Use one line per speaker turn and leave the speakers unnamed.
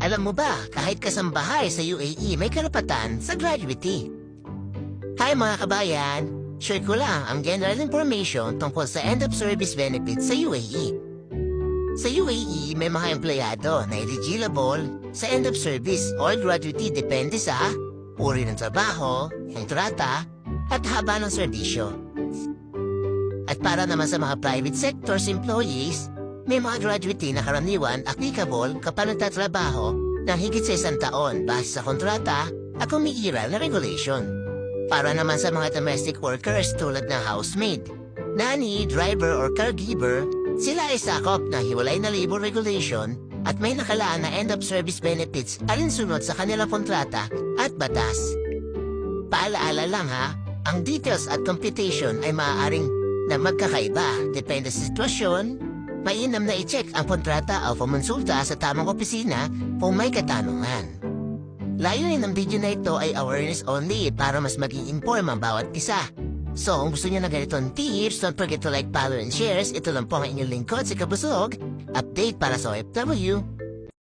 Alam mo ba, kahit kasambahay sa UAE may karapatan sa gratuity. Hi mga kabayan! Share ko lang ang general information tungkol sa end of service benefits sa UAE. Sa UAE, may mga empleyado na eligible sa end of service or gratuity depende sa uri ng trabaho, kontrata, at haba ng serbisyo. At para naman sa mga private sectors employees, may mga gratuity na karaniwan applicable kapag nagtatrabaho ng higit sa 1 taon base sa kontrata at umiiral na regulation. Para naman sa mga domestic workers tulad ng housemaid, nanny, driver, or caregiver, sila ay sakop ng hiwalay na labor regulation at may nakalaan na end-of-service benefits alinsunod sa kanilang kontrata at batas. Paalaala lang ha, ang details at computation ay maaaring na magkakaiba depende sa sitwasyon. Mainam na i-check ang kontrata o pumonsulta sa tamang opisina kung may katanungan. Layunin ng video na ito ay awareness only para mas maging inform ang bawat isa. So kung gusto niyo na ganitong tips, don't forget to like, follow, and share. Ito lang po ang inyong lingkod si Kabusog. Update para sa OFW.